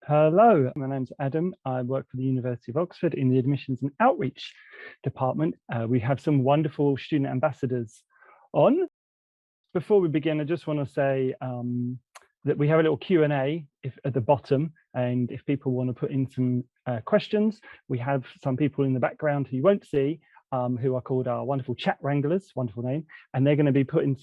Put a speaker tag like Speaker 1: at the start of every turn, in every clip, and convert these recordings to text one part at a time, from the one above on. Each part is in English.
Speaker 1: Hello, my name's Adam. I work for the University of Oxford in the Admissions and Outreach Department. We have some wonderful student ambassadors on. Before we begin, I just want to say that we have a little Q&A at the bottom, and if people want to put in some questions, we have some people in the background who you won't see, who are called our wonderful chat wranglers, wonderful name, and they're going to be putting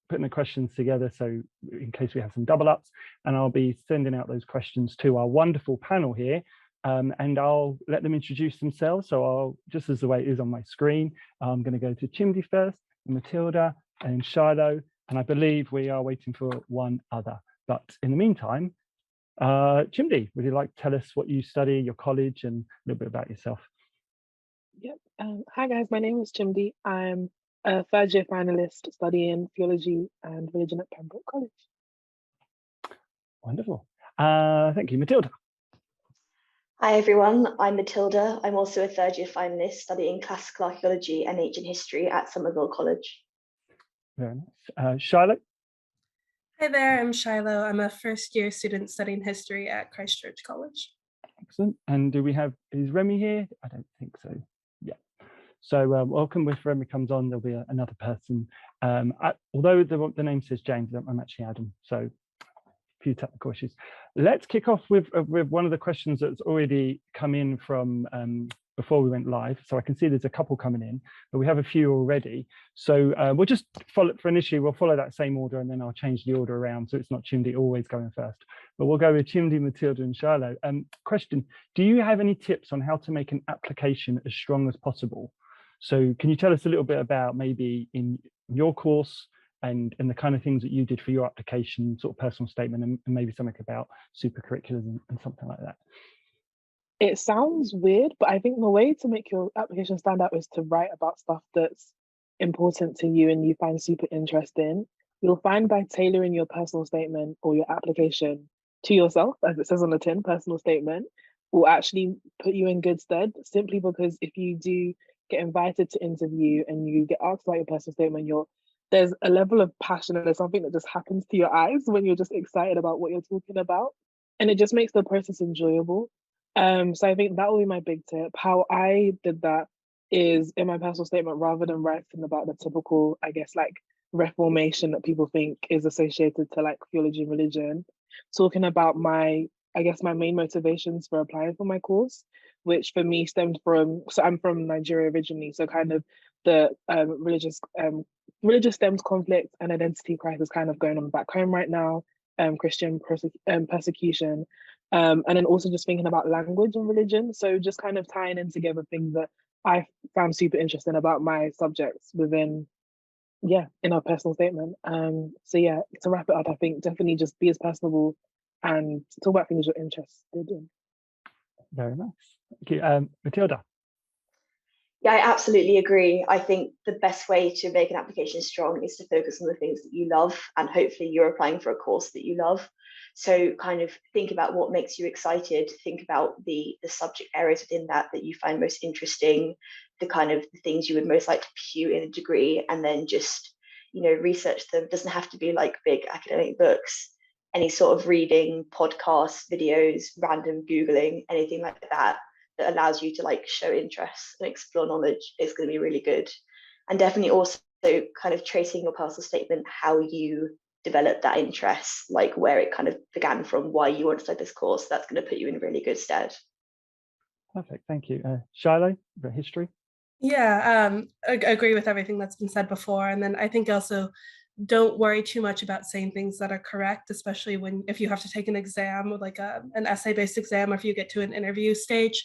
Speaker 1: the questions together, so in case we have some double ups, and I'll be sending out those questions to our wonderful panel here, and I'll let them introduce themselves. So I'll, just as the way it is on my screen, I'm going to go to Chimdi first, Matilda, and Shiloh, and I believe we are waiting for one other. But in the meantime, Chimdi, would you like to tell us what you study, your college, and a little bit about yourself?
Speaker 2: Yep. Hi guys, my name is Chimdi. I'm a third year finalist studying theology and religion at Pembroke College.
Speaker 1: Wonderful. Thank you, Matilda.
Speaker 3: Hi everyone, I'm Matilda. I'm also a third year finalist studying classical archaeology and ancient history at Somerville College.
Speaker 1: Very nice. Shiloh.
Speaker 4: Hi there, I'm Shiloh. I'm a first year student studying history at Christ Church College.
Speaker 1: Excellent. And do we have, is Remy here? I don't think so. Yeah. So welcome. If Remy comes on, there'll be another person. Although the name says James, I'm actually Adam. So a few technical issues. Let's kick off with one of the questions that's already come in from before we went live. So I can see there's a couple coming in, but we have a few already. So we'll just follow, for initially, we'll follow that same order, and then I'll change the order around so it's not Chimdi always going first. But we'll go with Chimdi, Matilda, and Shiloh. Question, do you have any tips on how to make an application as strong as possible? So can you tell us a little bit about maybe in your course and the kind of things that you did for your application, sort of personal statement, and maybe something about supercurriculars and something like that?
Speaker 2: It sounds weird, but I think the way to make your application stand out is to write about stuff that's important to you and you find super interesting. You'll find by tailoring your personal statement or your application to yourself, as it says on the tin, personal statement, will actually put you in good stead, simply because if you do get invited to interview and you get asked about your personal statement, there's a level of passion and there's something that just happens to your eyes when you're just excited about what you're talking about. And it just makes the process enjoyable. So I think that will be my big tip. How I did that is in my personal statement, rather than writing about the typical, I guess, like reformation that people think is associated to like theology and religion, talking about my main motivations for applying for my course, which for me stemmed from, so I'm from Nigeria originally, so kind of the religious stemmed conflict and identity crisis kind of going on back home right now, Christian persecution, and then also just thinking about language and religion. So just kind of tying in together things that I found super interesting about my subjects within, in our personal statement. So yeah, to wrap it up, I think definitely just be as personable and talk about things you're interested in.
Speaker 1: Very nice. Thank you. Matilda.
Speaker 3: Yeah, I absolutely agree. I think the best way to make an application strong is to focus on the things that you love, and hopefully you're applying for a course that you love. So kind of think about what makes you excited, think about the subject areas within that you find most interesting, the kind of things you would most like to pursue in a degree, and then just, research them. It doesn't have to be like big academic books. Any sort of reading, podcasts, videos, random Googling, anything like that allows you to like show interest and explore knowledge is going to be really good. And definitely also kind of tracing your personal statement, how you develop that interest, like where it kind of began from, why you want to study this course. That's going to put you in really good stead.
Speaker 1: Perfect, thank you. Shiloh, about history.
Speaker 4: Yeah, I agree with everything that's been said before. And then I think also don't worry too much about saying things that are correct, especially if you have to take an exam, like an essay-based exam, or if you get to an interview stage.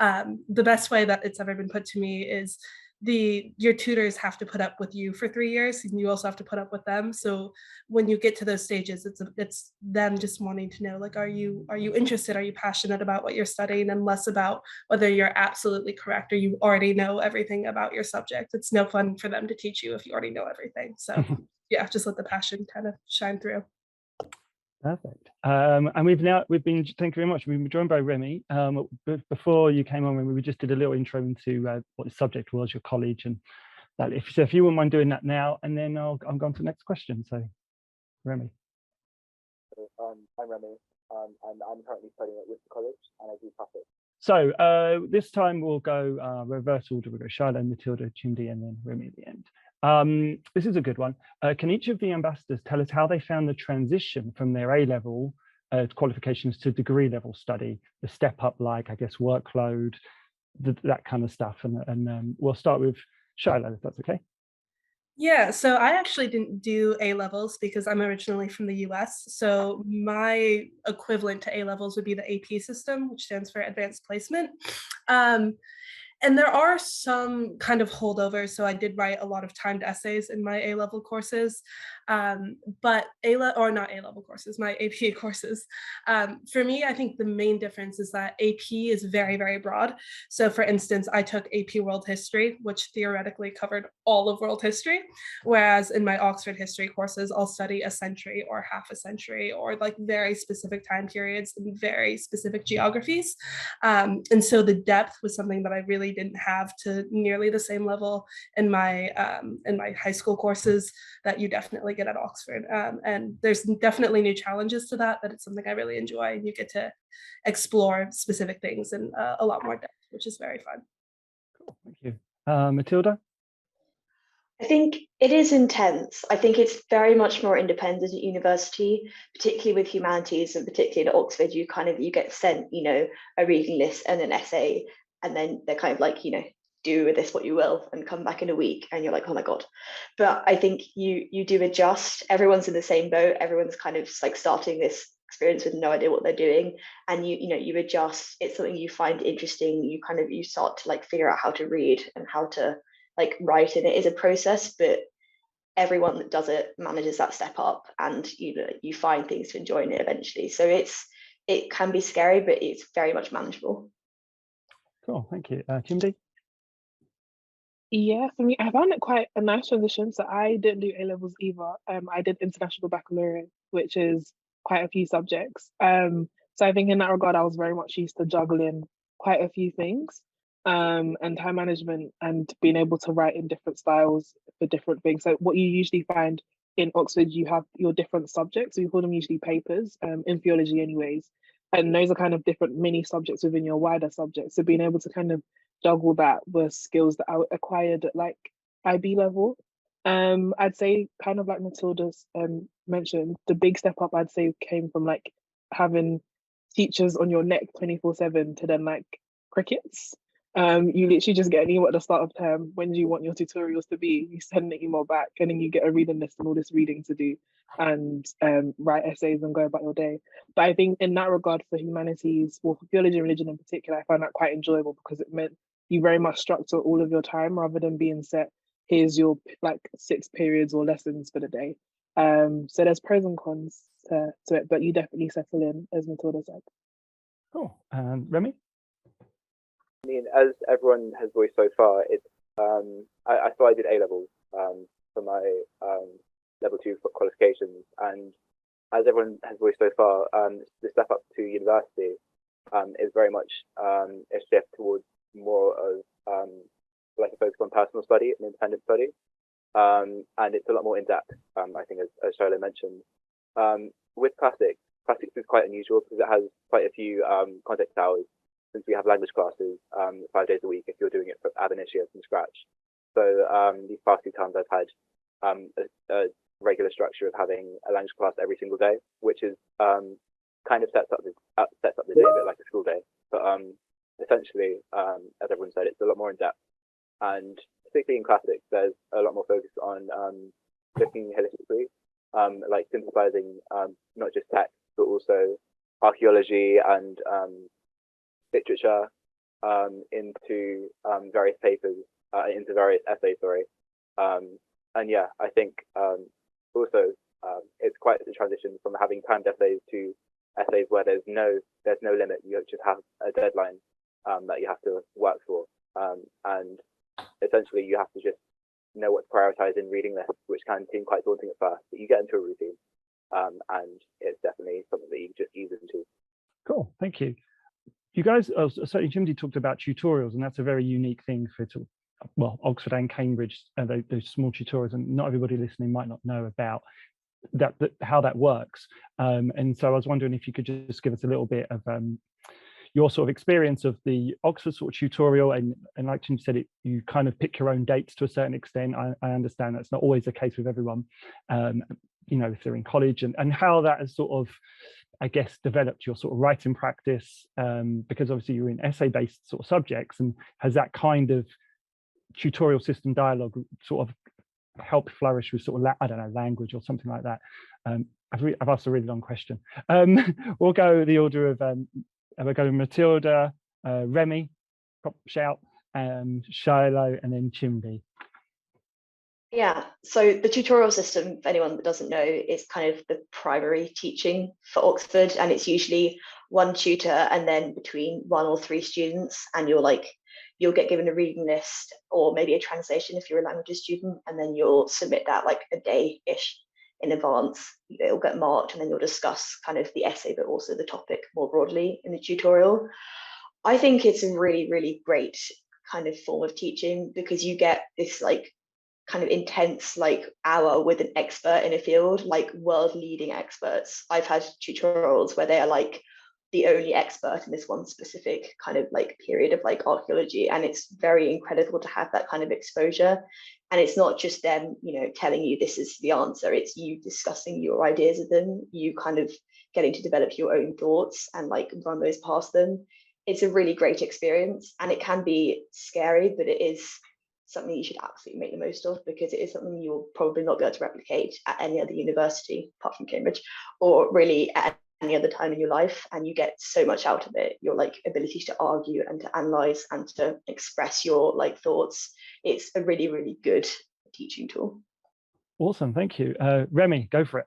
Speaker 4: The best way that it's ever been put to me is your tutors have to put up with you for 3 years, and you also have to put up with them. So when you get to those stages, it's them just wanting to know, like, are you interested? Are you passionate about what you're studying? And less about whether you're absolutely correct or you already know everything about your subject. It's no fun for them to teach you if you already know everything. So yeah, just let the passion kind of shine through.
Speaker 1: Perfect. And we've been, thank you very much. We've been joined by Remy. Before you came on, we just did a little intro into what the subject was, your college, and that. If you wouldn't mind doing that now, and then I'm going to the next question. So, Remy.
Speaker 5: I'm Remy. and I'm currently studying at Worcester College, and I do classics.
Speaker 1: So this time we'll go reverse order. We'll go Charlotte, Matilda, Chimdi, and then Remy at the end. This is a good one. Can each of the ambassadors tell us how they found the transition from their A-level qualifications to degree level study, the step up, like, I guess, workload, that kind of stuff? And we'll start with Charlotte, if that's okay.
Speaker 4: Yeah, so I actually didn't do A-levels because I'm originally from the US. So my equivalent to A-levels would be the AP system, which stands for Advanced Placement. And there are some kind of holdovers. So I did write a lot of timed essays in my A-level courses, but not A-level courses, my AP courses. For me, I think the main difference is that AP is very, very broad. So for instance, I took AP World History, which theoretically covered all of world history, whereas in my Oxford history courses, I'll study a century or half a century or like very specific time periods and very specific geographies. And so the depth was something that I really didn't have to nearly the same level in my high school courses that you definitely get at Oxford. And there's definitely new challenges to that, but it's something I really enjoy, and you get to explore specific things in a lot more depth, which is very fun.
Speaker 1: Cool, thank you. Matilda?
Speaker 3: I think it is intense. I think it's very much more independent at university, particularly with humanities, and particularly at Oxford, you get sent, a reading list and an essay, and then they're kind of like, do with this what you will, and come back in a week, and you're like, oh my God. But I think you do adjust. Everyone's in the same boat. Everyone's kind of like starting this experience with no idea what they're doing, and you adjust. It's something you find interesting. You start to like figure out how to read and how to like write, and it is a process, but everyone that does it manages that step up, and you find things to enjoy in it eventually. So it can be scary, but it's very much manageable.
Speaker 1: Cool, thank you. Chimdi?
Speaker 2: Yeah, for me, I found it quite a nice transition. So I didn't do A-levels either. I did international baccalaureate, which is quite a few subjects. So I think in that regard, I was very much used to juggling quite a few things, and time management and being able to write in different styles for different things. So what you usually find in Oxford, you have your different subjects. We call them usually papers, in theology anyways. And those are kind of different mini subjects within your wider subjects. So being able to kind of juggle that with skills that I acquired at like IB level. I'd say kind of like Matilda's mentioned, the big step up I'd say came from like having teachers on your neck 24/7 to then like crickets. You literally just get an email at the start of term, when do you want your tutorials to be? You send an email back, and then you get a reading list and all this reading to do, and write essays and go about your day. But I think in that regard, for humanities, well, for theology and religion in particular, I found that quite enjoyable because it meant you very much structure all of your time rather than being set, here's your like 6 periods or lessons for the day. So there's pros and cons to it, but you definitely settle in, as Matilda said.
Speaker 1: Cool. Remy?
Speaker 5: I mean, as everyone has voiced so far, it's I thought I did A-levels for my level 2 qualifications, and as everyone has voiced so far, the step up to university is very much a shift towards more of like a focus on personal study and independent study, and it's a lot more in depth. I think, as Charlotte mentioned, with classics is quite unusual because it has quite a few context hours, since we have language classes 5 days a week if you're doing it ab initio from scratch. So these past few times I've had a regular structure of having a language class every single day, which is kind of sets up the day a bit like a school day. But essentially, as everyone said, it's a lot more in depth, and particularly in classics, there's a lot more focus on looking holistically, like synthesizing not just text but also archaeology and literature into various papers, into various essays. And yeah, I think also it's quite a transition from having timed essays to essays where there's no limit. You just have a deadline that you have to work for, and essentially you have to just know what to prioritize in reading lists, which can seem quite daunting at first, but you get into a routine, and it's definitely something that you just ease into.
Speaker 1: Cool, thank you. You guys, certainly Chimdi talked about tutorials, and that's a very unique thing for, well, Oxford and Cambridge, those small tutorials, and not everybody listening might not know about how that works. And so I was wondering if you could just give us a little bit of your sort of experience of the Oxford sort of tutorial, and like Tim said, you kind of pick your own dates to a certain extent. I understand that's not always the case with everyone, you know, if they're in college, and how that has sort of, I guess, developed your sort of writing practice, because obviously you're in essay-based sort of subjects, and has that kind of tutorial system dialogue sort of helped flourish with sort of, I don't know, language or something like that? I've asked a really long question. We'll go the order of, we'll go Matilda, Remy, shout, Shiloh, and then Chimdi.
Speaker 3: Yeah, so the tutorial system, for anyone that doesn't know, is kind of the primary teaching for Oxford, and it's usually one tutor and then between 1 or 3 students, and you'll get given a reading list or maybe a translation if you're a languages student, and then you'll submit that like a day-ish in advance. It'll get marked, and then you'll discuss kind of the essay, but also the topic more broadly in the tutorial. I think it's a really, really great kind of form of teaching, because you get this like kind of intense like hour with an expert in a field, like world leading experts. I've had tutorials where they are like the only expert in this one specific kind of like period of like archaeology, and it's very incredible to have that kind of exposure. And it's not just them, you know, telling you this is the answer, it's you discussing your ideas with them, you kind of getting to develop your own thoughts and like run those past them. It's a really great experience, and it can be scary, but it is something you should absolutely make the most of, because it is something you'll probably not be able to replicate at any other university apart from Cambridge, or really at any other time in your life. And you get so much out of it, your like ability to argue and to analyze and to express your like thoughts. It's a really, really good teaching tool.
Speaker 1: Awesome, thank you. Remy, go for it.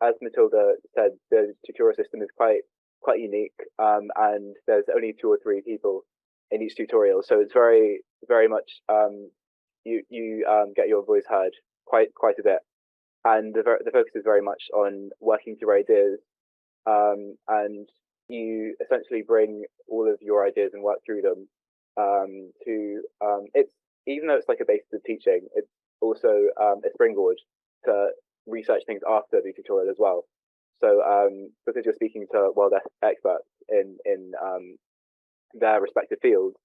Speaker 5: As Matilda said, the tutorial system is quite unique, and there's only 2 or 3 people in each tutorial, so it's very much you get your voice heard quite a bit, and the focus is very much on working through ideas, and you essentially bring all of your ideas and work through them to it's, even though it's like a basis of teaching, it's also a springboard to research things after the tutorial as well. So because you're speaking to world experts in their respective fields,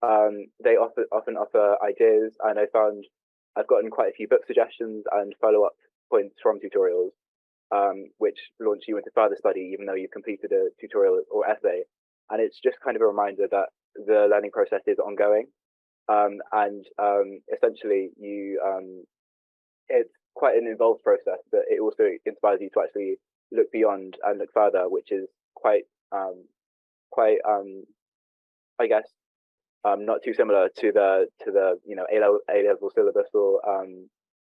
Speaker 5: they often offer ideas, and I've gotten quite a few book suggestions and follow-up points from tutorials, which launch you into further study even though you've completed a tutorial or essay. And it's just kind of a reminder that the learning process is ongoing, and essentially it's quite an involved process, but it also inspires you to actually look beyond and look further, which is quite I guess not too similar to the you know A-level syllabus, or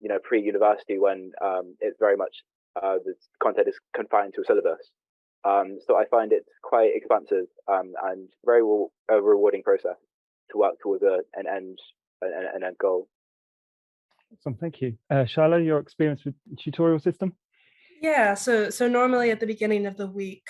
Speaker 5: you know, pre-university, when it's very much the content is confined to a syllabus. So I find it quite expansive, and very a rewarding process to work towards an end goal.
Speaker 1: Awesome, thank you. Shiloh, your experience with the tutorial system?
Speaker 4: Yeah, so normally at the beginning of the week,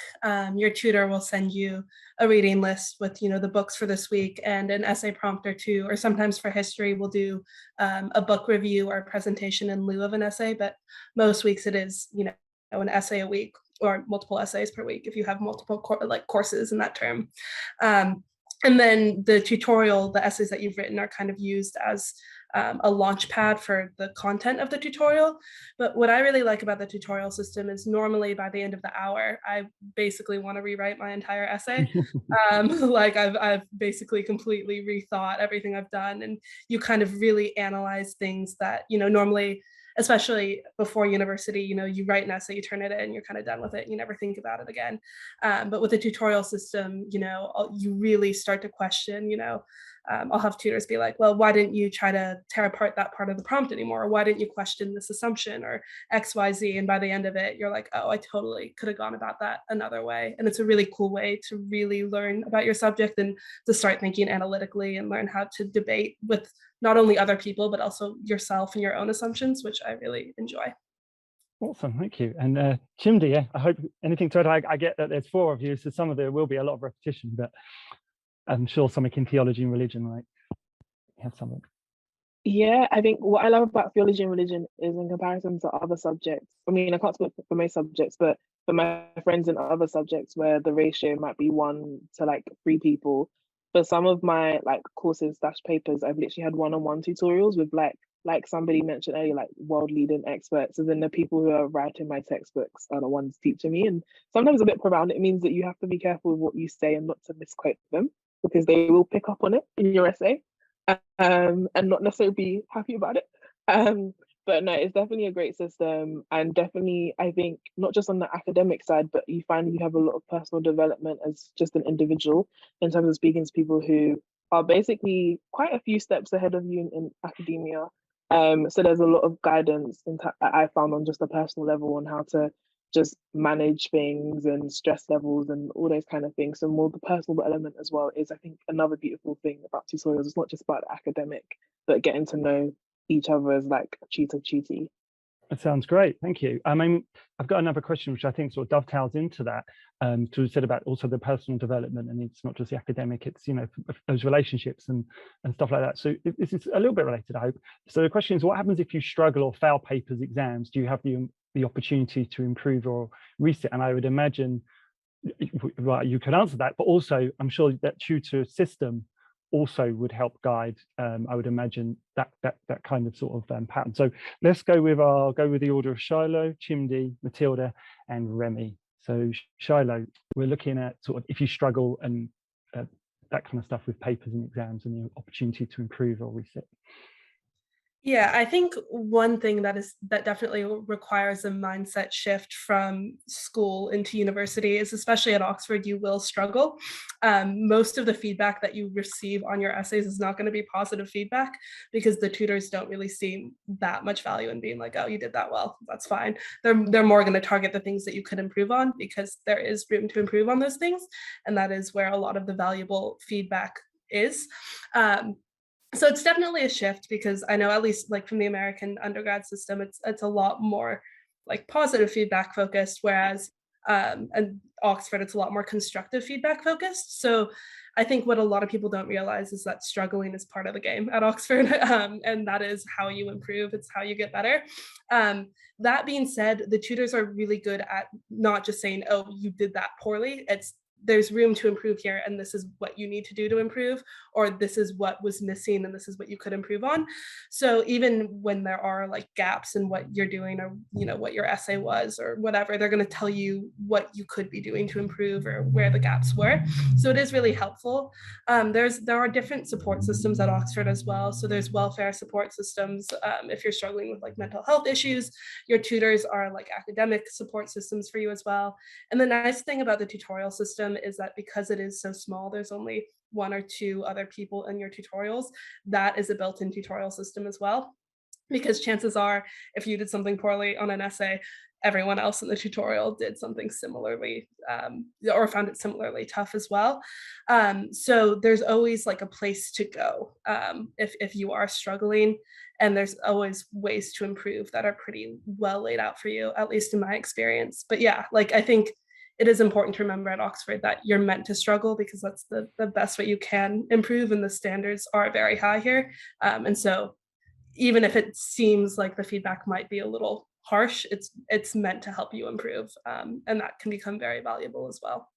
Speaker 4: your tutor will send you a reading list with, you know, the books for this week and an essay prompt or 2, or sometimes for history we'll do a book review or a presentation in lieu of an essay, but most weeks it is, you know, an essay a week or multiple essays per week if you have multiple courses in that term. And then the tutorial, the essays that you've written are kind of used as a launch pad for the content of the tutorial. But what I really like about the tutorial system is normally by the end of the hour, I basically want to rewrite my entire essay. Like I've basically completely rethought everything I've done, and you kind of really analyze things that, you know, normally, especially before university, you know, you write an essay, you turn it in, you're kind of done with it, you never think about it again. But with the tutorial system, you know, you really start to question, you know, I'll have tutors be like, well, why didn't you try to tear apart that part of the prompt anymore? Or why didn't you question this assumption or X, Y, Z? And by the end of it, you're like, oh, I totally could have gone about that another way. And it's a really cool way to really learn about your subject and to start thinking analytically and learn how to debate with not only other people, but also yourself and your own assumptions, which I really enjoy.
Speaker 1: Awesome, thank you. And Chimdi, yeah, I hope anything to add. I get that there's 4 of you, so some of there will be a lot of repetition, but I'm sure something in theology and religion, right? You have something.
Speaker 2: Yeah, I think what I love about theology and religion is in comparison to other subjects. I mean, I can't speak for most subjects, but for my friends in other subjects where the ratio might be 1 to 3 people, for some of my like courses slash papers, I've literally had one-on-one tutorials with like somebody mentioned earlier, like world leading experts, and then the people who are writing my textbooks are the ones teaching me. And sometimes a bit profound. It means that you have to be careful with what you say and not to misquote them because they will pick up on it in your essay and not necessarily be happy about it. But no, it's definitely a great system, and definitely I think not just on the academic side, but you find you have a lot of personal development as just an individual in terms of speaking to people who are basically quite a few steps ahead of you in academia. So there's a lot of guidance that I found on just a personal level on how to just manage things and stress levels and all those kind of things. So more the personal element as well is I think another beautiful thing about tutorials. It's not just about the academic, but getting to know each other as like tutor-tutee.
Speaker 1: That sounds great. Thank you. I mean, I've got another question, which I think sort of dovetails into that. To said about also the personal development, and it's not just the academic, it's, you know, those relationships and stuff like that. So this is a little bit related, I hope. So the question is, what happens if you struggle or fail papers, exams? Do you have the opportunity to improve or reset? And I would imagine, well, you could answer that, but also I'm sure that tutor system also would help guide, I would imagine, that kind of sort of pattern. So let's go with the order of Shiloh, Chimdi, Matilda, and Remy. So Shiloh, we're looking at sort of if you struggle and that kind of stuff with papers and exams and the opportunity to improve or reset.
Speaker 4: Yeah, I think one thing that definitely requires a mindset shift from school into university is, especially at Oxford, you will struggle. Most of the feedback that you receive on your essays is not going to be positive feedback because the tutors don't really see that much value in being like, oh, you did that well, that's fine. They're more going to target the things that you could improve on because there is room to improve on those things, and that is where a lot of the valuable feedback is. So it's definitely a shift because I know, at least like from the American undergrad system, it's a lot more like positive feedback focused, whereas at Oxford it's a lot more constructive feedback focused. So I think what a lot of people don't realize is that struggling is part of the game at Oxford, and that is how you improve. It's how you get better. That being said, the tutors are really good at not just saying, "Oh, you did that poorly." There's room to improve here, and this is what you need to do to improve, or this is what was missing and this is what you could improve on. So even when there are like gaps in what you're doing, or you know what your essay was or whatever, they're going to tell you what you could be doing to improve or where the gaps were. So it is really helpful. There are different support systems at Oxford as well. So there's welfare support systems. If you're struggling with like mental health issues, your tutors are like academic support systems for you as well. And the nice thing about the tutorial system is that because it is so small, there's only 1 or 2 other people in your tutorials. That is a built-in tutorial system as well, because chances are if you did something poorly on an essay, everyone else in the tutorial did something similarly or found it similarly tough as well. So there's always like a place to go if you are struggling, and there's always ways to improve that are pretty well laid out for you, at least in my experience. But yeah, like I think it is important to remember at Oxford that you're meant to struggle because that's the best way you can improve, and the standards are very high here. And so even if it seems like the feedback might be a little harsh, it's meant to help you improve, and that can become very valuable as well.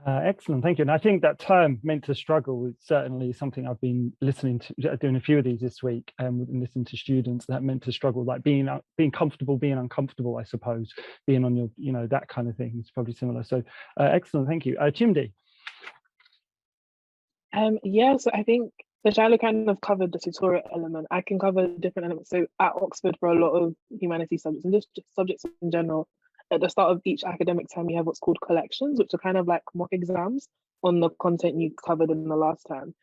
Speaker 1: Excellent, thank you. And I think that term "meant to struggle" is certainly something I've been listening to, doing a few of these this week, and listening to students that meant to struggle, like being comfortable, being uncomfortable, I suppose, being on your, you know, that kind of thing is probably similar. So excellent, thank you. Chimdi.
Speaker 2: Yeah, so I think the Shiloh kind of covered the tutorial element. I can cover different elements. So at Oxford, for a lot of humanities subjects and just subjects in general, at the start of each academic term, you have what's called collections, which are kind of like mock exams on the content you covered in the last term.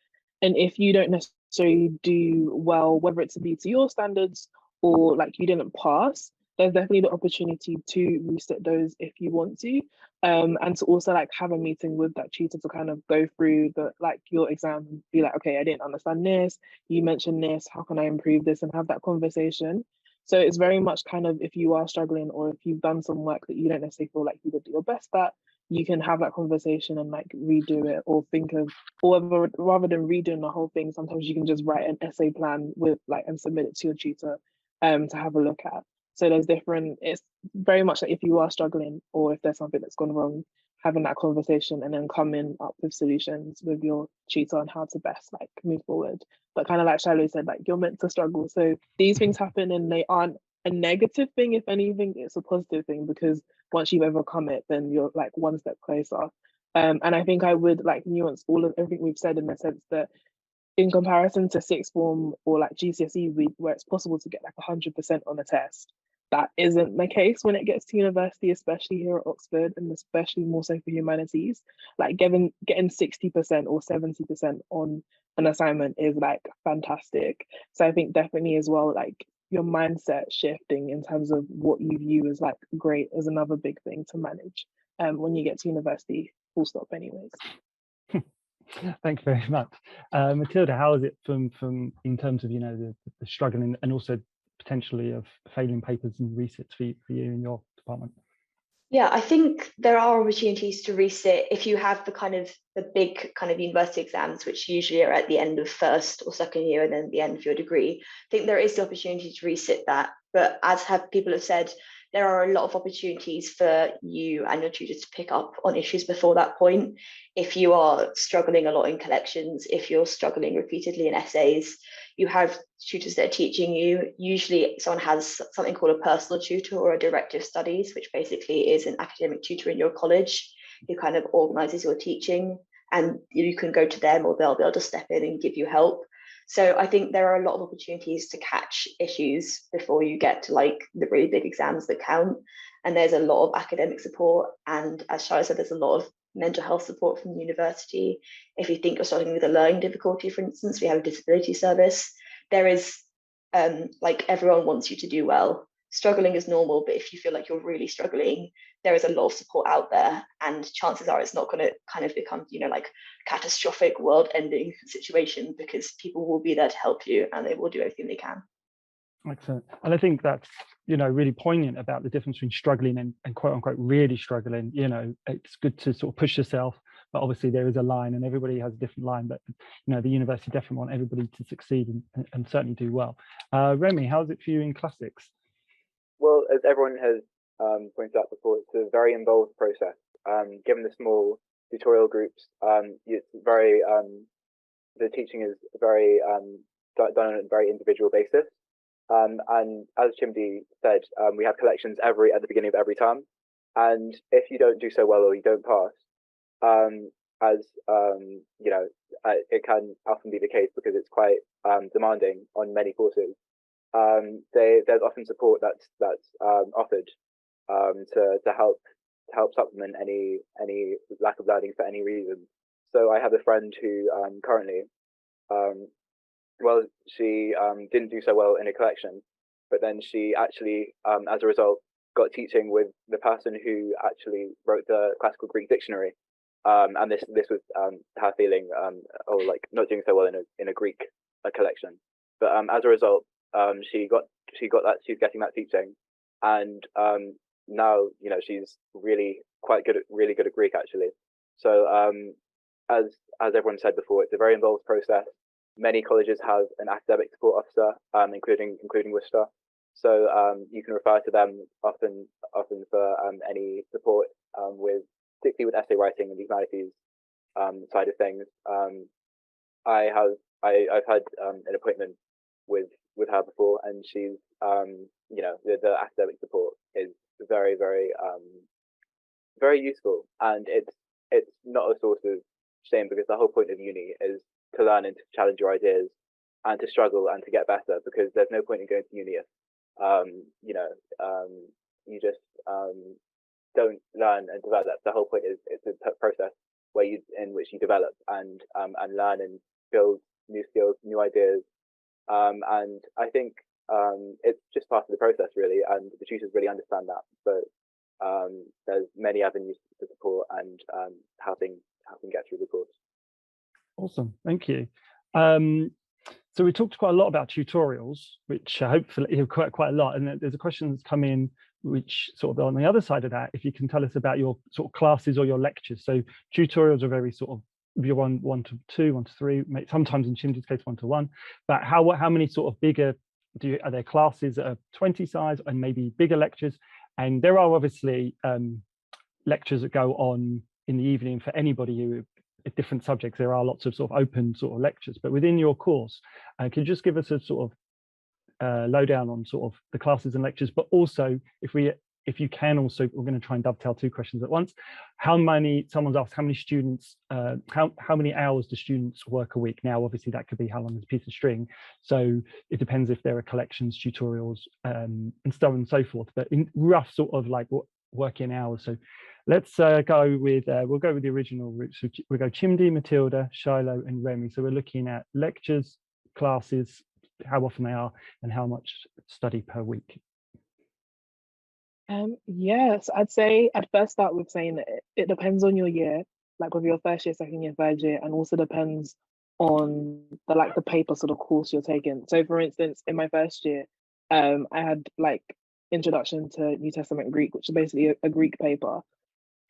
Speaker 2: And if you don't necessarily do well, whether it's to be to your standards or like you didn't pass, there's definitely the opportunity to reset those if you want to. And to also like have a meeting with that tutor to kind of go through the like your exam and be like, okay, I didn't understand this, you mentioned this, how can I improve this, and have that conversation. So it's very much kind of if you are struggling or if you've done some work that you don't necessarily feel like you did your best at, you can have that conversation and like redo it, or think of, or rather than redoing the whole thing, sometimes you can just write an essay plan with like and submit it to your tutor to have a look at. So there's different, it's very much like if you are struggling or if there's something that's gone wrong, having that conversation and then coming up with solutions with your tutor on how to best like move forward. But kind of like Shiloh said, like you're meant to struggle. So these things happen and they aren't a negative thing. If anything, it's a positive thing, because once you've overcome it, then you're like one step closer. And I think I would like nuance all of everything we've said in the sense that in comparison to sixth form or like GCSE week, where it's possible to get like 100% on a test, that isn't the case when it gets to university, especially here at Oxford, and especially more so for humanities. Like getting 60% or 70% on an assignment is like fantastic. So I think definitely as well, like your mindset shifting in terms of what you view as like great is another big thing to manage when you get to university, full stop anyways.
Speaker 1: Thank you very much. Matilda, how is it from in terms of, you know, the struggling and also potentially of failing papers and resits for you in your department?
Speaker 3: Yeah, I think there are opportunities to resit if you have the big kind of university exams, which usually are at the end of first or second year and then the end of your degree. I think there is the opportunity to resit that. But as people have said, there are a lot of opportunities for you and your tutors to pick up on issues before that point. If you are struggling a lot in collections, if you're struggling repeatedly in essays, you have tutors that are teaching you. Usually someone has something called a personal tutor or a director of studies, which basically is an academic tutor in your college who kind of organizes your teaching, and you can go to them or they'll be able to step in and give you help. So I think there are a lot of opportunities to catch issues before you get to like the really big exams that count. And there's a lot of academic support. And as Charlotte said, there's a lot of mental health support from the university. If you think you're struggling with a learning difficulty, for instance, we have a disability service. There is like everyone wants you to do well. Struggling is normal, but if you feel like you're really struggling, there is a lot of support out there, and chances are it's not going to kind of become, you know, like catastrophic world-ending situation, because people will be there to help you and they will do everything they can.
Speaker 1: Excellent. And I think that's, you know, really poignant about the difference between struggling and quote unquote really struggling. You know, it's good to sort of push yourself, but obviously there is a line and everybody has a different line. But, you know, the university definitely want everybody to succeed and certainly do well. Remy, how's it for you in classics?
Speaker 5: Well, as everyone has pointed out before, it's a very involved process. Given the small tutorial groups, it's very the teaching is very done on a very individual basis. And as Chimdi said, we have collections at the beginning of every term, and if you don't do so well or you don't pass, as you know, it can often be the case because it's quite demanding on many courses. There's often support that's offered to help supplement any lack of learning for any reason. So I have a friend who currently, well, she didn't do so well in a collection, but then she actually, as a result, got teaching with the person who actually wrote the classical Greek dictionary, and this was her feeling, or like not doing so well in a Greek collection, but as a result, she's getting that teaching, and now, you know, she's really good at Greek actually. So as everyone said before, it's a very involved process. Many colleges have an academic support officer, including Worcester. So you can refer to them often for any support particularly with essay writing and the humanities side of things. I've had an appointment with her before, and she's you know, the academic support is very useful, and it's not a source of shame, because the whole point of uni is to learn and to challenge your ideas and to struggle and to get better, because there's no point in going to uni if you know, you just don't learn and develop. The whole point is it's a process in which you develop and learn and build new skills, new ideas, and I think it's just part of the process really, and the tutors really understand that. But there's many avenues to support and helping get through the course.
Speaker 1: Awesome, thank you. So we talked quite a lot about tutorials, which hopefully quite a lot, and there's a question that's come in which sort of on the other side of that, if you can tell us about your sort of classes or your lectures. So tutorials are very sort of you're 1 to 2, 1 to 3, sometimes in Chimdi's case 1 to 1. But how many sort of bigger are there classes that are 20 size and maybe bigger lectures? And there are obviously lectures that go on in the evening for anybody who different subjects. There are lots of sort of open sort of lectures, but within your course, could you just give us a sort of lowdown on sort of the classes and lectures, but also if you can also, we're going to try and dovetail 2 questions at once. Someone's asked how many students, how many hours do students work a week? Now, obviously that could be how long is a piece of string. So it depends if there are collections, tutorials, and so on and so forth, but in rough sort of like working hours. So let's go with, we'll go with the original route. So we'll go Chimdi, Matilda, Shiloh, and Remy. So we're looking at lectures, classes, how often they are, and how much study per week.
Speaker 2: Yes, I'd say I'd first start with saying that it depends on your year, like with your first year, second year, third year, and also depends on the paper sort of course you're taking. So for instance, in my first year, I had like Introduction to New Testament Greek, which is basically a Greek paper.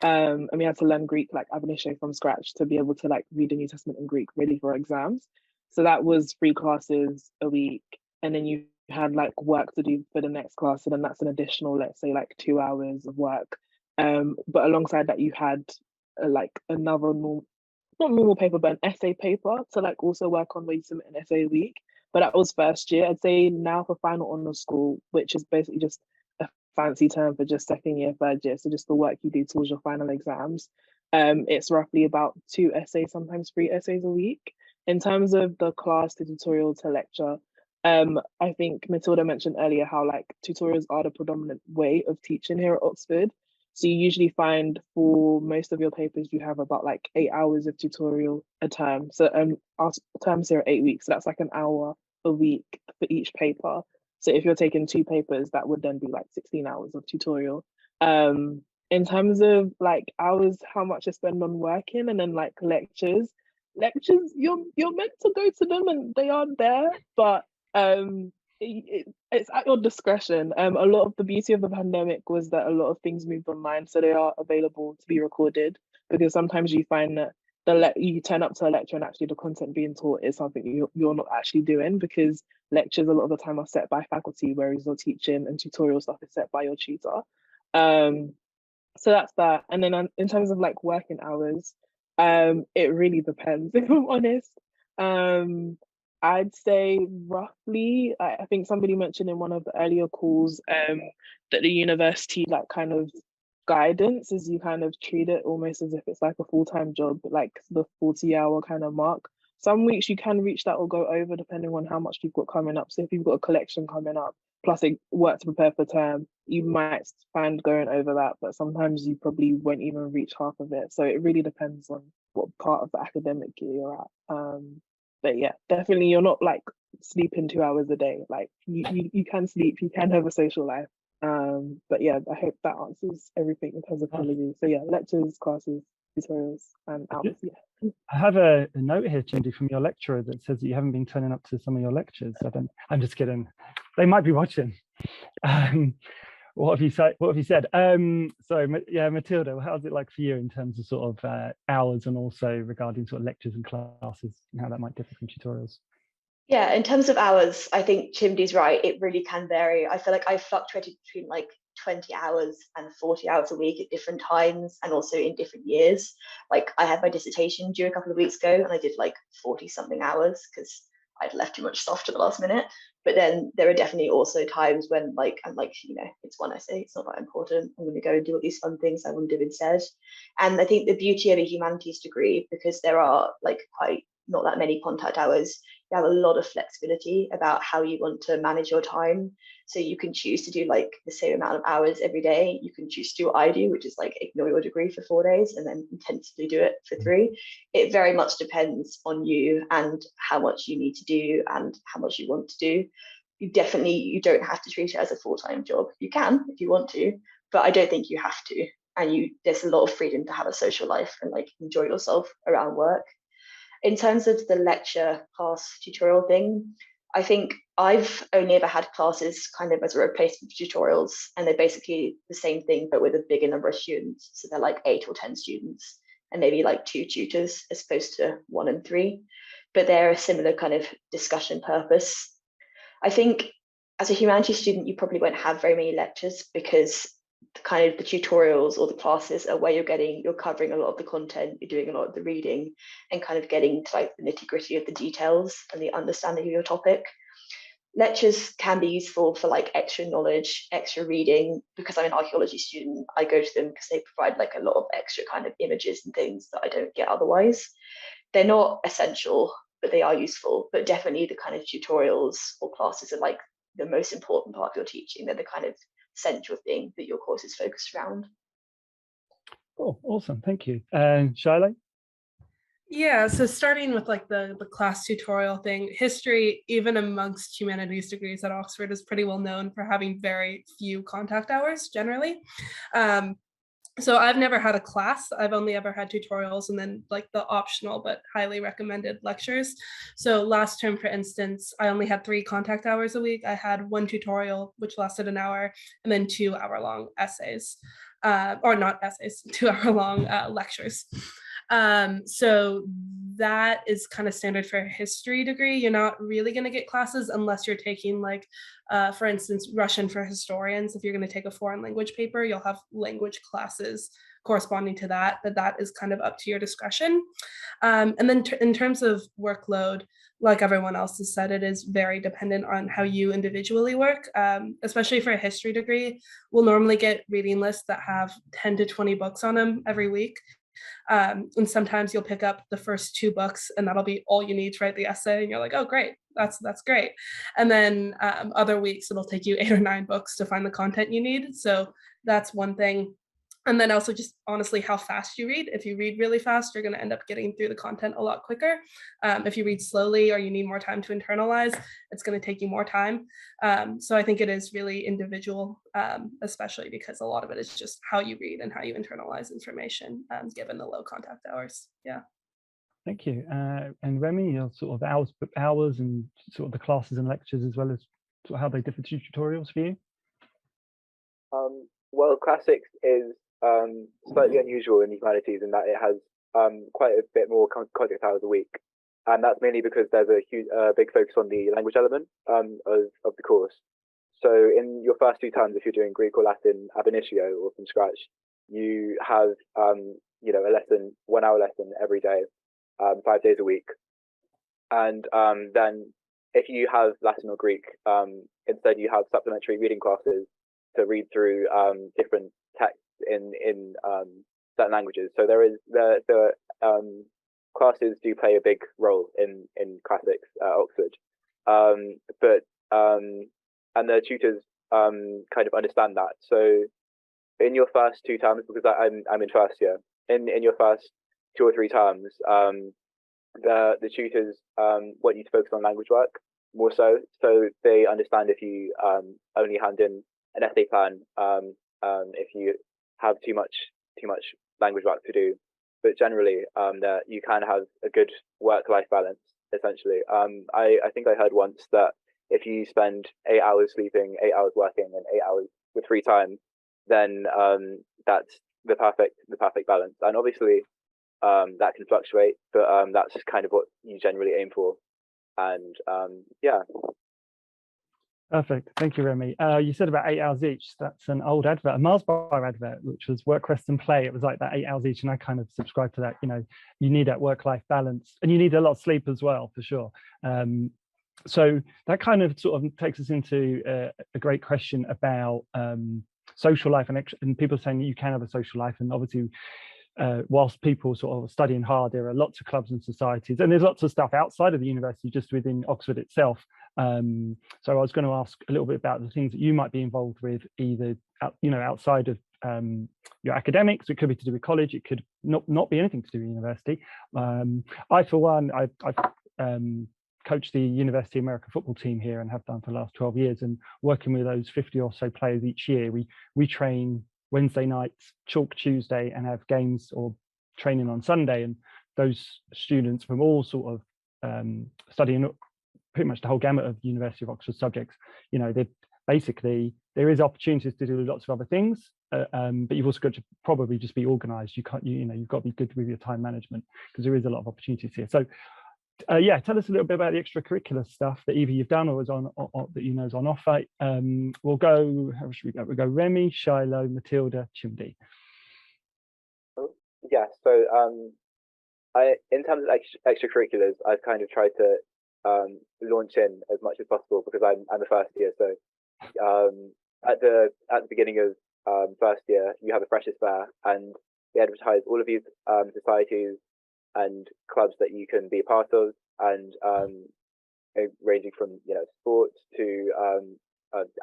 Speaker 2: And we had to learn Greek like ab initio from scratch to be able to like read the New Testament in Greek ready for exams. So that was 3 classes a week, and then you had like work to do for the next class, and then that's an additional, let's say, like 2 hours of work. But alongside that, you had like another not normal paper, but an essay paper to like also work on where you submit an essay a week. But that was first year. I'd say now for final honours school, which is basically just a fancy term for just second year, third year, so just the work you do towards your final exams, it's roughly about 2 essays, sometimes 3 essays a week. In terms of the class to tutorial to lecture, I think Matilda mentioned earlier how like tutorials are the predominant way of teaching here at Oxford. So you usually find for most of your papers, you have about like 8 hours of tutorial a term. So our terms here are 8 weeks, so that's like an hour a week for each paper. So if you're taking 2 papers, that would then be like 16 hours of tutorial. In terms of like hours, how much I spend on working, and then like lectures, you're meant to go to them and they aren't there, but it's at your discretion. A lot of the beauty of the pandemic was that a lot of things moved online, so they are available to be recorded, because sometimes you find that you turn up to a lecture and actually the content being taught is something you're not actually doing, because lectures a lot of the time are set by faculty, whereas your teaching and tutorial stuff is set by your tutor. So that's that. And then in terms of like working hours, it really depends, if I'm honest. I'd say roughly, I think somebody mentioned in one of the earlier calls that the university like kind of guidance is you kind of treat it almost as if it's like a full-time job, like the 40-hour kind of mark. Some weeks you can reach that or go over depending on how much you've got coming up. So if you've got a collection coming up, plus a work to prepare for term, you might find going over that, but sometimes you probably won't even reach half of it. So it really depends on what part of the academic year you're at. But yeah, definitely you're not like sleeping 2 hours a day. Like you can sleep, you can have a social life. But yeah, I hope that answers everything in terms of colleges. So yeah, lectures, classes, tutorials, and hours. Yeah.
Speaker 1: I have a note here, Chimdi, from your lecturer that says that you haven't been turning up to some of your lectures. I'm just kidding. They might be watching. What have you said? So yeah, Matilda, how's it like for you in terms of sort of hours, and also regarding sort of lectures and classes and how that might differ from tutorials?
Speaker 3: Yeah, in terms of hours, I think Chimdi's right. It really can vary. I feel like I fluctuated between like 20 hours and 40 hours a week at different times, and also in different years. Like I had my dissertation due a couple of weeks ago, and I did like 40 something hours because I'd left too much stuff to the last minute. But then there are definitely also times when like I'm like, it's one essay, it's not that important, I'm going to go and do all these fun things I want to do instead. And I think the beauty of a humanities degree, because there are like quite not that many contact hours, you have a lot of flexibility about how you want to manage your time. So you can choose to do like the same amount of hours every day. You can choose to do what I do, which is like ignore your degree for 4 days and then intensively do it for 3. It very much depends on you and how much you need to do and how much you want to do. You don't have to treat it as a full-time job. You can if you want to, but I don't think you have to. And there's a lot of freedom to have a social life and like enjoy yourself around work. In terms of the lecture class tutorial thing, I think I've only ever had classes kind of as a replacement for tutorials, and they're basically the same thing, but with a bigger number of students. So they're like 8 or 10 students, and maybe like 2 tutors as opposed to 1 and 3. But they're a similar kind of discussion purpose. I think as a humanities student, you probably won't have very many lectures because the tutorials or the classes are where you're covering a lot of the content, you're doing a lot of the reading, and kind of getting to like the nitty-gritty of the details and the understanding of your topic. Lectures can be useful for like extra knowledge, extra reading. Because I'm an archaeology student, I go to them because they provide like a lot of extra kind of images and things that I don't get otherwise. They're not essential, but they are useful. But definitely the kind of tutorials or classes are like the most important part of your teaching. They're the kind of central thing that your course is focused around.
Speaker 1: Oh, awesome. Thank you. And Shiloh?
Speaker 4: Yeah, so starting with like the class tutorial thing, history, even amongst humanities degrees at Oxford, is pretty well known for having very few contact hours generally. So I've never had a class. I've only ever had tutorials and then like the optional but highly recommended lectures. So last term, for instance, I only had 3 contact hours a week. I had 1 tutorial, which lasted an hour, and then 2-hour-long essays, or not essays, 2-hour-long lectures. So that is kind of standard for a history degree. You're not really going to get classes unless you're taking like, for instance, Russian for historians. If you're going to take a foreign language paper, you'll have language classes corresponding to that, but that is kind of up to your discretion. And then in terms of workload, like everyone else has said, it is very dependent on how you individually work, especially for a history degree. We'll normally get reading lists that have 10 to 20 books on them every week. And sometimes you'll pick up the first 2 books and that'll be all you need to write the essay. And you're like, oh, great, that's great. And then other weeks, it'll take you 8 or 9 books to find the content you need. So that's one thing. And then also just honestly how fast you read. If you read really fast, you're going to end up getting through the content a lot quicker. If you read slowly or you need more time to internalize, it's going to take you more time. So I think it is really individual, especially because a lot of it is just how you read and how you internalize information, given the low contact hours. Yeah.
Speaker 1: Thank you. And Remy, your sort of hours and sort of the classes and lectures, as well as sort of how they differ to tutorials for you?
Speaker 5: Well, classics is slightly unusual in humanities in that it has quite a bit more contact hours a week, and that's mainly because there's a huge, big focus on the language element of the course. So in your first 2 terms, if you're doing Greek or Latin ab initio or from scratch, you have a lesson, 1-hour lesson every day, 5 days a week, and then if you have Latin or Greek, instead you have supplementary reading classes to read through different texts in certain languages. So there is the classes do play a big role in classics at Oxford, and the tutors kind of understand that. So in your first 2 terms, because I'm in first year, in your first 2 or 3 terms, the tutors want you to focus on language work more so they understand if you only hand in an essay plan, if you have too much language work to do, but generally that you can have a good work-life balance essentially. I think I heard once that if you spend 8 hours sleeping, 8 hours working, and 8 hours with free time, then that's the perfect balance. And obviously that can fluctuate, but that's kind of what you generally aim for. And yeah.
Speaker 1: Perfect. Thank you, Remy. You said about 8 hours each. That's an old advert, a Mars Bar advert, which was work, rest, and play. It was like that 8 hours each, and I kind of subscribe to that. You know, you need that work-life balance, and you need a lot of sleep as well, for sure. So that kind of sort of takes us into a great question about social life and people saying that you can have a social life, and obviously. Whilst people sort of studying hard, there are lots of clubs and societies, and there's lots of stuff outside of the university, just within Oxford itself. So I was going to ask a little bit about the things that you might be involved with, either outside of your academics. It could be to do with college. It could not be anything to do with university. I, for one, I've coached the University America football team here and have done for the last 12 years. And working with those 50 or so players each year, we train Wednesday nights, chalk Tuesday, and have games or training on Sunday. And those students from all sort of studying pretty much the whole gamut of University of Oxford subjects. You know, basically there is opportunities to do lots of other things, but you've also got to probably just be organised. You can't, you know, you've got to be good with your time management because there is a lot of opportunities here. So yeah, tell us a little bit about the extracurricular stuff that either you've done or is on, or that you know is on offer. We'll go. How should we go? We'll go Remy, Shiloh, Matilda, Chimdi.
Speaker 5: Yeah. So in terms of extracurriculars, I've kind of tried to launch in as much as possible because I'm the first year. So at the beginning of first year, you have a freshers fair, and they advertise all of these societies and clubs that you can be a part of, and ranging from, you know, sports to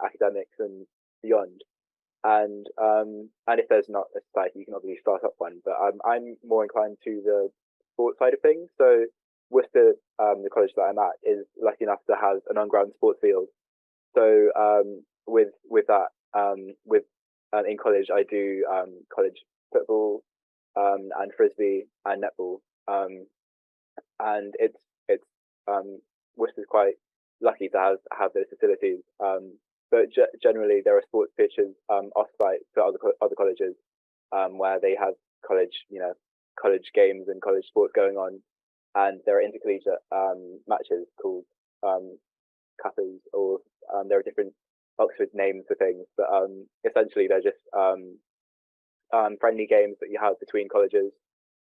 Speaker 5: academics and beyond. And if there's not a society, you can obviously start up one. But I'm more inclined to the sports side of things. So Worcester, the college that I'm at, is lucky enough to have an on-ground sports field. So with that, in college, I do college football and frisbee and netball. And it's Worcester's quite lucky to have those facilities. But generally, there are sports pitches off-site for other colleges where they have college games and college sports going on, and there are intercollegiate matches called cuppers, or there are different Oxford names for things, but essentially they're just friendly games that you have between colleges.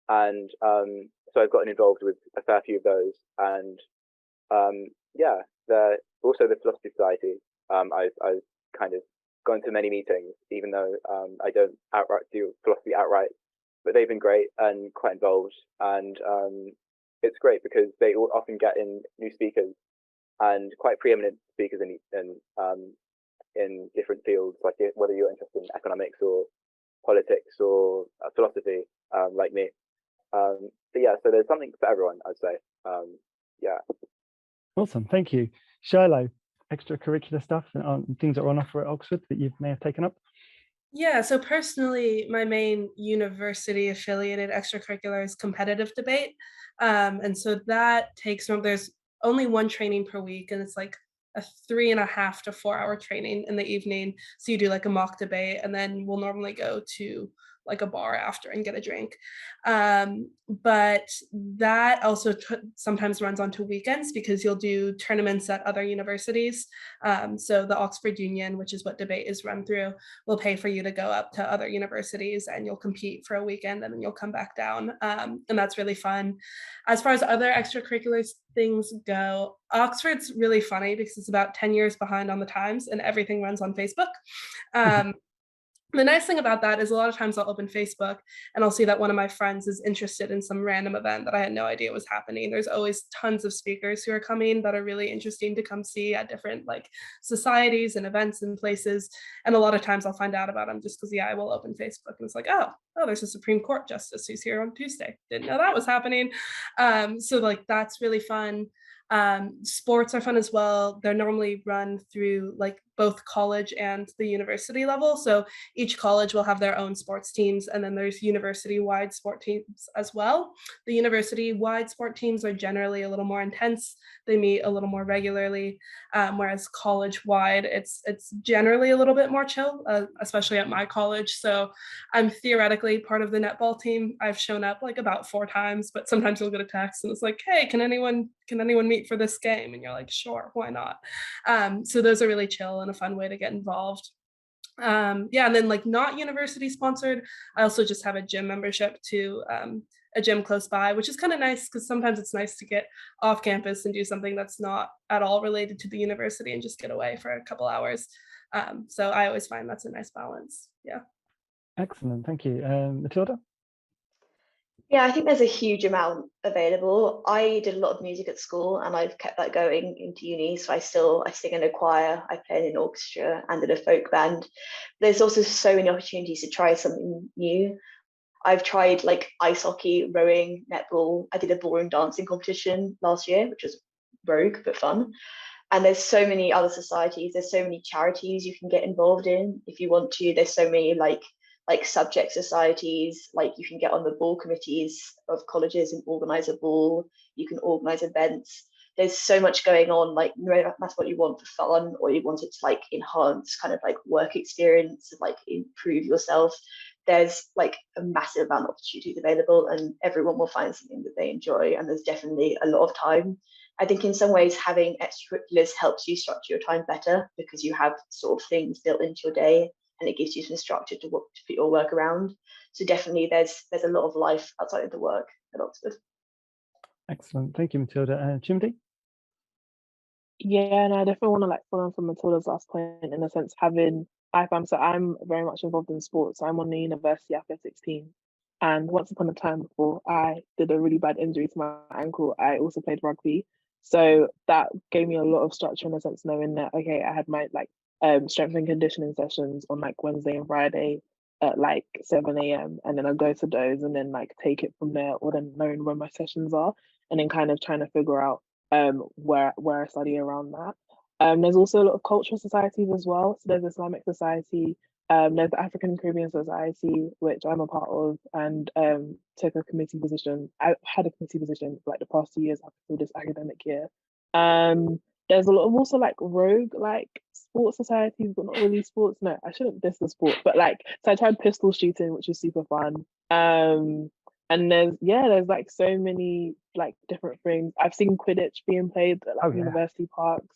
Speaker 5: And so I've gotten involved with a fair few of those, and yeah, also the Philosophy Society. I've kind of gone to many meetings, even though I don't do philosophy outright, but they've been great and quite involved, and it's great because they often get in new speakers and quite preeminent speakers in different fields, like whether you're interested in economics or politics or philosophy, like me. But yeah, so there's something for everyone, I'd say. Yeah.
Speaker 1: Awesome, thank you. Shiloh, extracurricular stuff and things that are on offer at Oxford that you may have taken up?
Speaker 4: Yeah, so personally, my main university affiliated extracurricular is competitive debate. And so that takes, there's only one training per week, and it's like a 3.5 to 4 hour training in the evening. So you do like a mock debate, and then we'll normally go to like a bar after and get a drink. But that also sometimes runs onto weekends because you'll do tournaments at other universities. So the Oxford Union, which is what debate is run through, will pay for you to go up to other universities and you'll compete for a weekend and then you'll come back down. And that's really fun. As far as other extracurricular things go, Oxford's really funny because it's about 10 years behind on the times and everything runs on Facebook. The nice thing about that is a lot of times I'll open Facebook and I'll see that one of my friends is interested in some random event that I had no idea was happening. There's always tons of speakers who are coming that are really interesting to come see at different like societies and events and places. And a lot of times I'll find out about them just because, yeah, I will open Facebook and it's like, oh, there's a Supreme Court justice who's here on Tuesday. Didn't know that was happening. So like that's really fun. Sports are fun as well. They're normally run through like both college and the university level. So each college will have their own sports teams, and then there's university-wide sport teams as well. The university-wide sport teams are generally a little more intense. They meet a little more regularly, whereas college-wide, it's generally a little bit more chill, especially at my college. So I'm theoretically part of the netball team. I've shown up like about 4 times, but sometimes you'll get a text and it's like, hey, can anyone meet for this game? And you're like, sure, why not? So those are really chill and a fun way to get involved. Yeah, and then like not university sponsored, I also just have a gym membership to a gym close by, which is kind of nice because sometimes it's nice to get off campus and do something that's not at all related to the university and just get away for a couple hours. So I always find that's a nice balance. Yeah.
Speaker 1: Excellent, thank you. Matilda?
Speaker 3: Yeah, I think there's a huge amount available. I did a lot of music at school and I've kept that going into uni. So I sing in a choir, I play in an orchestra and in a folk band. There's also so many opportunities to try something new. I've tried like ice hockey, rowing, netball. I did a ballroom dancing competition last year, which was rogue but fun. And there's so many other societies. There's so many charities you can get involved in if you want to. There's so many like subject societies, like you can get on the ball committees of colleges and organize a ball. You can organize events. there's so much going on, like no matter what you want for fun or you want it to like enhance kind of like work experience, like improve yourself, there's like a massive amount of opportunities available and everyone will find something that they enjoy, and there's definitely a lot of time. I think in some ways having extracurriculars helps you structure your time better because you have sort of things built into your day and it gives you some structure to put your work around. So definitely there's a lot of life outside of the work at Oxford.
Speaker 1: Excellent. Thank you, Matilda. Chimdi?
Speaker 2: Yeah, and I definitely want to like follow on from Matilda's last point in a sense, having IFAM. So I'm very much involved in sports. I'm on the university athletics team. And once upon a time before I did a really bad injury to my ankle, I also played rugby. So that gave me a lot of structure in a sense, knowing that, okay, I had my like strength and conditioning sessions on like Wednesday and Friday at like 7 a.m. And then I'd go to those and then like take it from there, or then knowing where my sessions are and then kind of trying to figure out where I study around that. There's also a lot of cultural societies as well. So there's Islamic Society, there's the African Caribbean Society, which I'm a part of, and took a committee position. I had a committee position for like the past 2 years up until this academic year. There's a lot of also like rogue like sports societies, but not really sports. No, I shouldn't diss the sport, but like, so I tried pistol shooting, which was super fun. And there's like so many like different things. I've seen Quidditch being played at like university parks,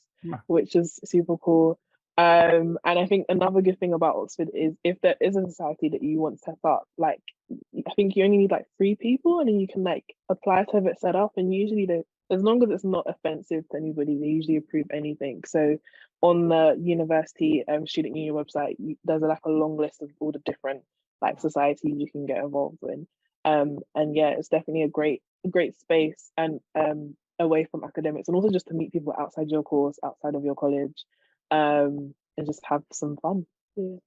Speaker 2: which is super cool. And I think another good thing about Oxford is if there is a society that you want set up, like I think you only need like 3 people and then you can like apply to have it set up. And usually as long as it's not offensive to anybody, they usually approve anything. So on the university student union website, there's like a long list of all the different like societies you can get involved in. And yeah, it's definitely a great space and away from academics, and also just to meet people outside your course, outside of your college, and just have some fun. Yeah.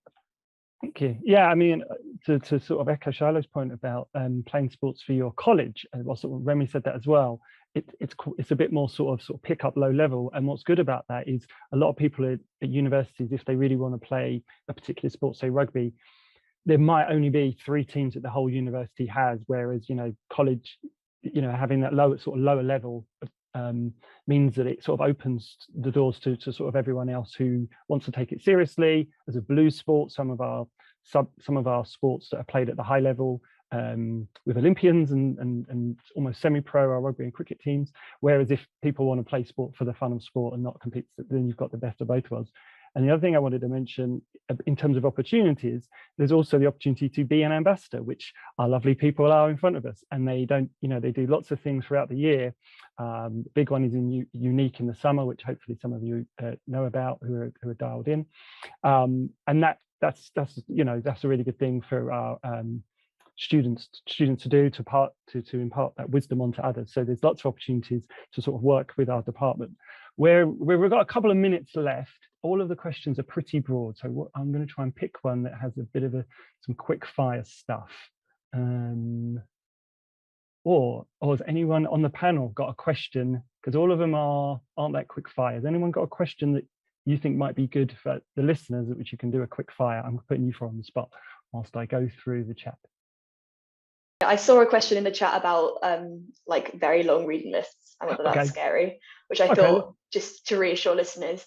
Speaker 1: Thank you. Yeah, I mean, to sort of echo Shiloh's point about playing sports for your college, and what sort of Remy said that as well. It's a bit more sort of pick up low level, and what's good about that is a lot of people at universities, if they really want to play a particular sport, say rugby, there might only be 3 teams that the whole university has, whereas college, having that lower level means that it sort of opens the doors to sort of everyone else who wants to take it seriously as a blue sport. Some of our sports that are played at the high level with Olympians and almost semi-pro, our rugby and cricket teams. Whereas if people want to play sport for the fun of sport and not compete, then you've got the best of both worlds. And the other thing I wanted to mention in terms of opportunities, there's also the opportunity to be an ambassador, which our lovely people are in front of us. And they they do lots of things throughout the year. Big one is Unique in the summer, which hopefully some of you know about who are dialed in. And that's a really good thing for our students to do, to impart that wisdom onto others. So there's lots of opportunities to sort of work with our department. We've got a couple of minutes left. All of the questions are pretty broad, so I'm going to try and pick one that has a bit of some quick fire stuff. Or has anyone on the panel got a question? Because all of them aren't that quick fire. Has anyone got a question that you think might be good for the listeners, which you can do a quick fire? I'm putting you on the spot whilst I go through the chat.
Speaker 3: I saw a question in the chat about like very long reading lists and whether that's scary, which I thought, just to reassure listeners,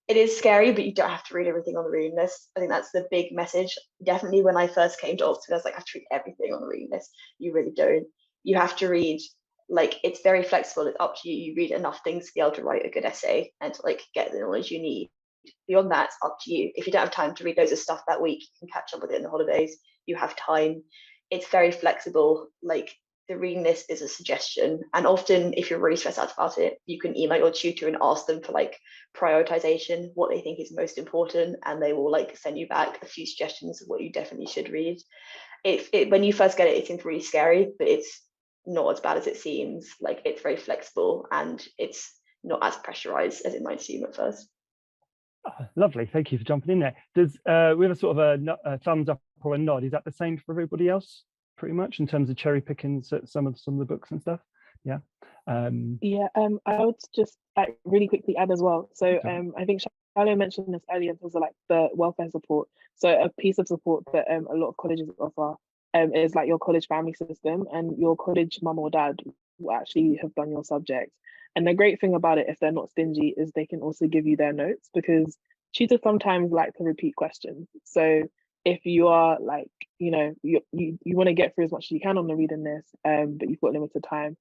Speaker 3: it is scary, but you don't have to read everything on the reading list. I think that's the big message. Definitely when I first came to Oxford, I was like, I have to read everything on the reading list. You really don't. You have to read, like, it's very flexible. It's up to you. You read enough things to be able to write a good essay and to like get the knowledge you need. Beyond that, it's up to you. If you don't have time to read loads of stuff that week, you can catch up with it in the holidays. You have time. It's very flexible. Like, the reading list is a suggestion, and often if you're really stressed out about it, you can email your tutor and ask them for like prioritization, what they think is most important, and they will like send you back a few suggestions of what you definitely should read. When you first get it, it seems really scary, but it's not as bad as it seems. Like, it's very flexible and it's not as pressurized as it might seem at first.
Speaker 1: Oh, lovely, thank you for jumping in there. Does we have a sort of a thumbs up or a nod? Is that the same for everybody else, pretty much, in terms of cherry picking some of the books and stuff? Yeah.
Speaker 2: I would just like really quickly add as well. So I think Shiloh mentioned this earlier in terms of like the welfare support. So a piece of support that a lot of colleges offer is like your college family system, and your college mum or dad will actually have done your subject. And the great thing about it, if they're not stingy, is they can also give you their notes, because tutors sometimes like to repeat questions. So if you are like, you know, you want to get through as much as you can on the reading list, but you've got limited time,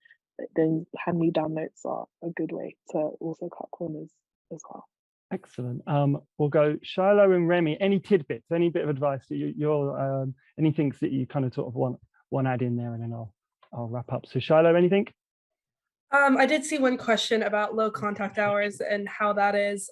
Speaker 2: then hand-me-down notes are a good way to also cut corners as well.
Speaker 1: Excellent. We'll go Shiloh and Remy. Any tidbits, any bit of advice that you're any things that you kind of sort of want to add in there, and then I'll wrap up. So Shiloh, anything?
Speaker 4: I did see one question about low contact hours and how that is.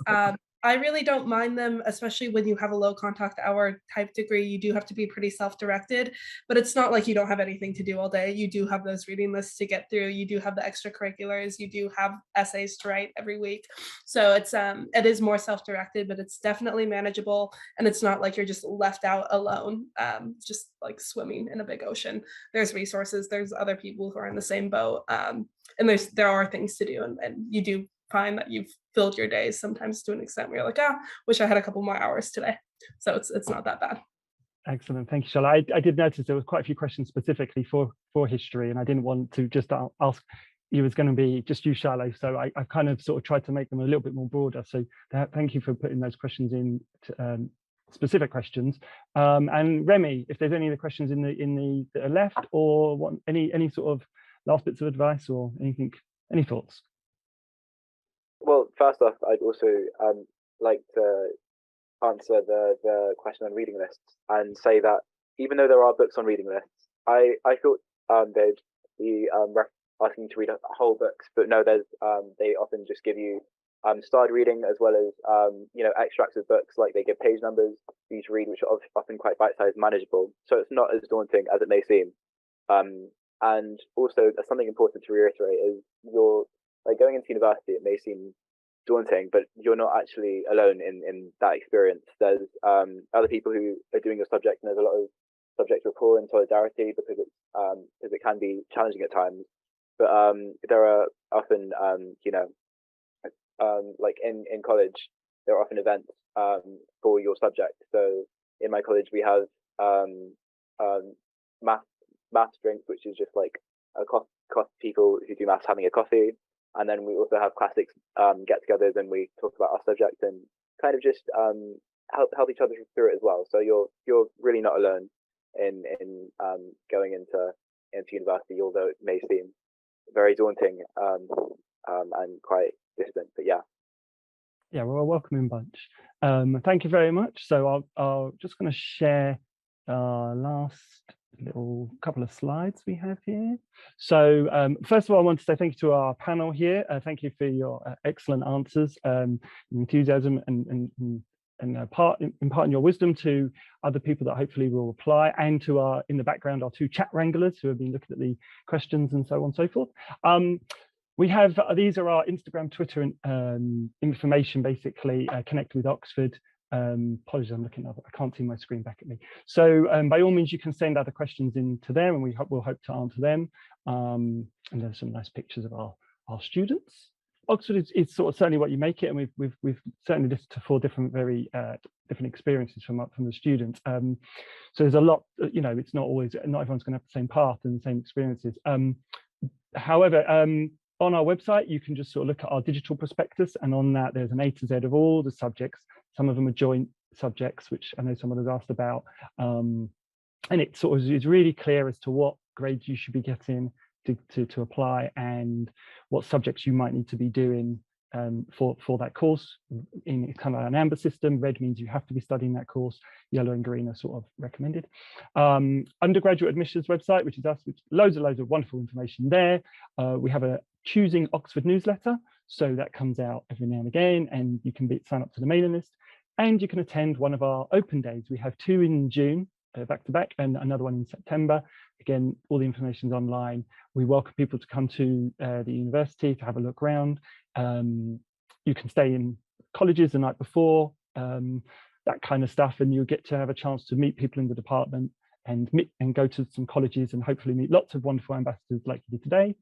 Speaker 4: I really don't mind them, especially when you have a low contact hour type degree. You do have to be pretty self-directed, but it's not like you don't have anything to do all day. You do have those reading lists to get through. You do have the extracurriculars. You do have essays to write every week. So it is more self-directed, but it's definitely manageable. And it's not like you're just left out alone, just like swimming in a big ocean. There's resources. There's other people who are in the same boat. And there are things to do, and you do find that you've filled your days sometimes to an extent where you're like, wish I had a couple more hours today. So it's not that bad.
Speaker 1: Excellent, thank you, Charlotte. I did notice there was quite a few questions specifically for history, and I didn't want to just ask you was going to be just you, Charlotte. So I kind of sort of tried to make them a little bit more broader. So thank you for putting those questions in, specific questions. And Remy, if there's any of the questions in the that are left, or any sort of last bits of advice or anything, any thoughts?
Speaker 5: Well, first off, I'd also like to answer the question on reading lists and say that even though there are books on reading lists, I thought they'd be asking to read whole books, but no, there's they often just give you starred reading as well as extracts of books, like they give page numbers for you to read, which are often quite bite-sized, manageable. So it's not as daunting as it may seem. And also, something important to reiterate is you're going into university. It may seem daunting, but you're not actually alone in that experience. There's other people who are doing your subject, and there's a lot of subject rapport and solidarity because it can be challenging at times. But there are often, like in college, there are often events for your subject. So in my college, we have maths drinks, which is just like a cost people who do maths having a coffee. And then we also have classics get-togethers, and we talk about our subject and kind of just help each other through it as well. So you're really not alone in going into university, although it may seem very daunting and quite distant. But yeah,
Speaker 1: we're a welcoming bunch. Thank you very much. So I'll just going to share our last little couple of slides we have here. So first of all, I want to say thank you to our panel here. Thank you for your excellent answers, enthusiasm, and imparting your wisdom to other people that hopefully will reply, and to our, in the background, our two chat wranglers who have been looking at the questions and so on and so forth. We have, these are our Instagram, Twitter, and information, basically, Connect with Oxford. Apologies, I'm looking up, I can't see my screen back at me. So by all means, you can send other questions into there, and we'll hope to answer them. And there's some nice pictures of our students. Oxford is sort of certainly what you make it, and we've certainly listened to 4 different, very different experiences from the students. So there's a lot, it's not everyone's going to have the same path and the same experiences. However, on our website, you can just sort of look at our digital prospectus, and on that there's an A to Z of all the subjects. Some of them are joint subjects, which I know someone has asked about, and it sort of is really clear as to what grades you should be getting to apply, and what subjects you might need to be doing for that course. In kind of an amber system, red means you have to be studying that course, yellow and green are sort of recommended. Undergraduate admissions website, which is us, which loads of wonderful information there. We have a Choosing Oxford newsletter, so that comes out every now and again, and you can sign up to the mailing list, and you can attend one of our open days. We have 2 in June, back to back, and another one in September. Again, all the information is online. We welcome people to come to the university to have a look around. You can stay in colleges the night before, that kind of stuff, and you'll get to have a chance to meet people in the department, and go to some colleges, and hopefully meet lots of wonderful ambassadors like you did today.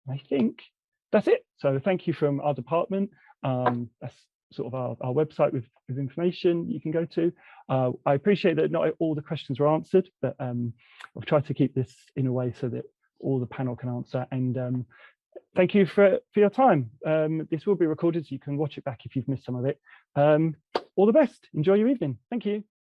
Speaker 1: I think that's it. So thank you from our department. That's sort of our website with information you can go to. I appreciate that not all the questions were answered, but I've tried to keep this in a way so that all the panel can answer. And thank you for your time. This will be recorded, so you can watch it back if you've missed some of it. All the best. Enjoy your evening. Thank you.